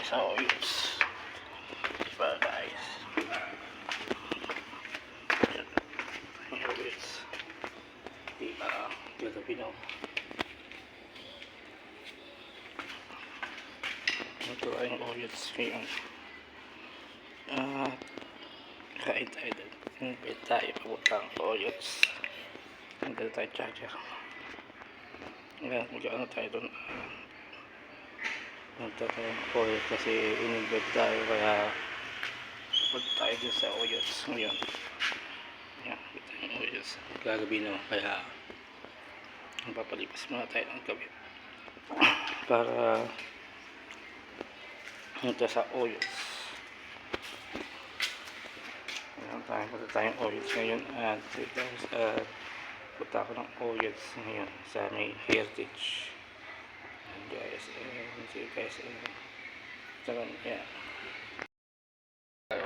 So, yes. Diba guys? Yes. Diba? Gagabi na. Ito ay yung oyats ngayon. Kain tayo doon. Invite tayo. Pabutang oyats. Nandito tayo charger. Mag-ano tayo doon. Nagtatayang oyats kasi in-invite tayo. Kaya punta tayo doon sa oyats ngayon. Yan. Kita yung oyats. Gagabi na. Kaya papalipas muna tayo ng gabi. Para punta sa oyats. Punta tayong oyats ngayon at punta ako ng oyats ngayon sa may heritage. And guys, see you guys sa yeah.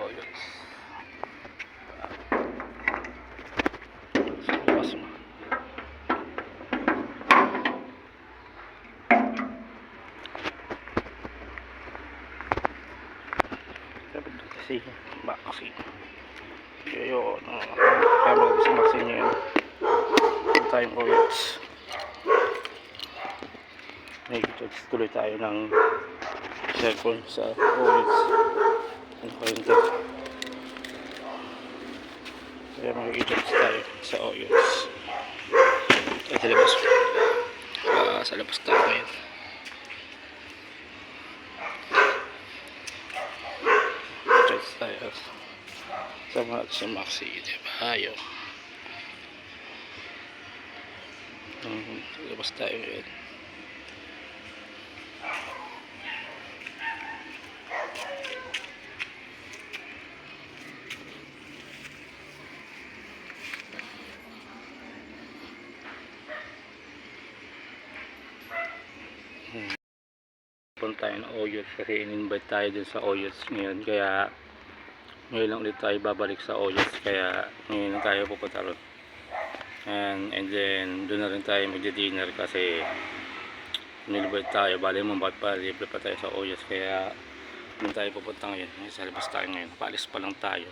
Oyats sa labas mo. Kasi bakasi yun, camera sa maxi nyo yun. Ito tayong oyats. Nakikita tuloy tayo ng cellphone sa oyats ang kwento. Kaya makikita tayo sa oyats at sa labas. Sa labas tayo ngayon. Tayo sama natin sa maxi, diba? Ayaw labas tayo ngayon. Punta tayo ng oyats kasi in-invite tayo dun sa oyats ngayon. Kaya ngayon lang ulit tayo babalik sa oyats. Kaya ngayon tayo pupunta ron. And then doon na rin tayo magdi-dinner kasi nilibay tayo. Bali mo bakit pa libre pa tayo sa oyats. Kaya doon tayo pupunta ngayon. Sa labas tayo ngayon. Paalis pa lang tayo.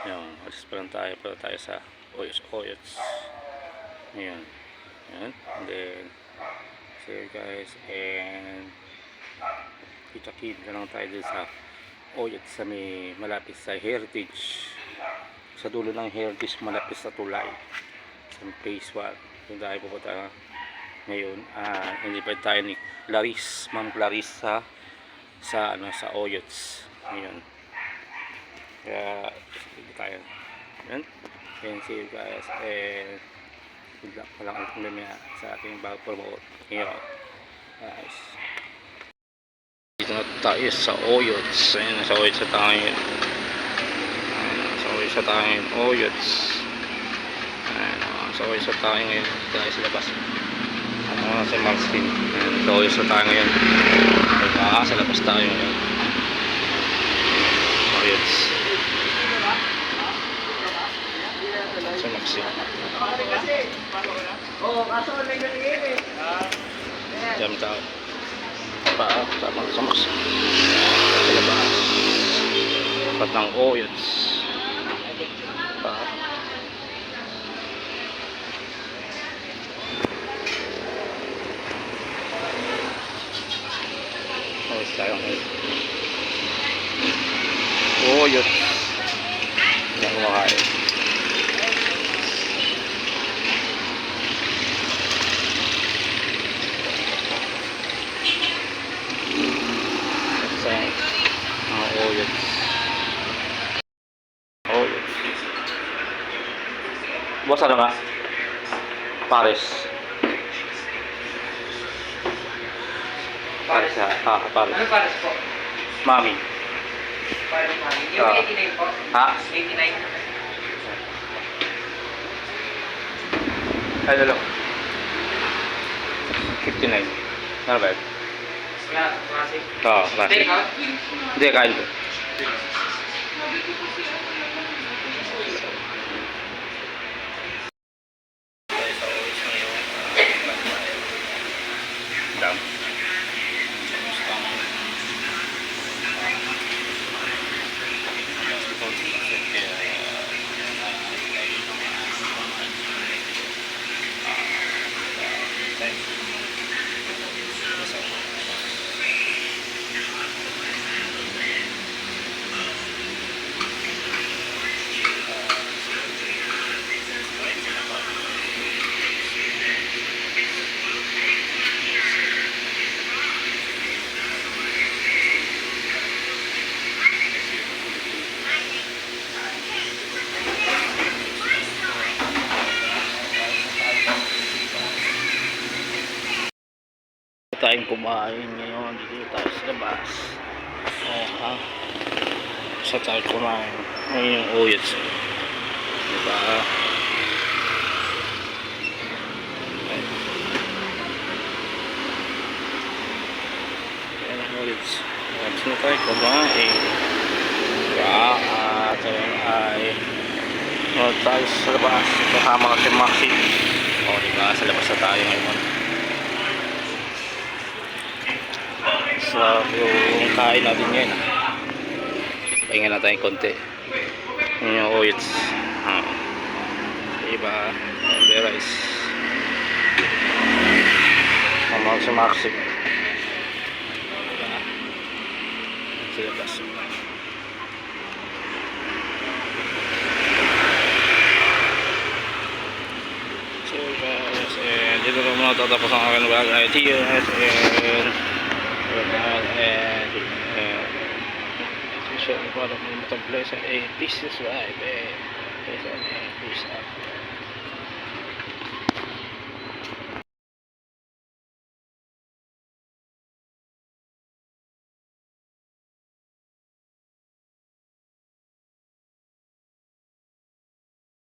Yun, alis pa lang tayo. Para tayo sa oyats. Ngayon. And then see you guys. And kita-kita lang tayo dun sa oyats sa may malapit sa heritage. Sa dulo ng heritage malapit sa tulay. Sa phase 1. Doon tayo pupunta ngayon. Invite tayo ni Clarice, Ma'am Clarice sa oyats ngayon. Kaya dito tayo. Yan. And see you guys. And good luck pa lang ulit sa ating bago promote ngayon. Guys. Dito na tayo sa oyats. Ayan, nasa oyats sa tayo ngayon. Sa oyats sa tayo ngayon. Oyats. Ayan, sa oyats sa tayo ngayon. Tayo sa labas. Sa Marcin. Sa oyats sa tayo ngayon. Sa labas tayo ngayon. Oyats. Sa Marcin. Jam tao. Sama sa labas. Dapat ng oyats. Oyats tayo ngayon. Oyats. Yan makain. Boss, ano nga? Paris. Paris ha? Paris. Ano Paris po? Mami. Paris Mami. Yung 89 po? Ha? 89. Ay, dalo. 59. Ano ba yun? Classic. Oo, classic. Take out? Hindi, kain ko. tayong kumain ngayon. Dito tayo sa labas. Sa tayo kumain. Ngayon yung oyot. Diba? Ayan ang oyot. Sino tayo kumain? Diba? At ayan ay tayo sa labas. Kasama natin Maxi. Diba? Sa labas na tayo ngayon. So, yung kain natin ngayon. Pahinga na tayong konti. Yun yung oats. Diba? And the rice. Mamang sa Maxi. Diba? Sa labas. So guys, and dito na muna tatapos ang aking vlog. Cheers and share para mo matag place sa 80s right. Peace out.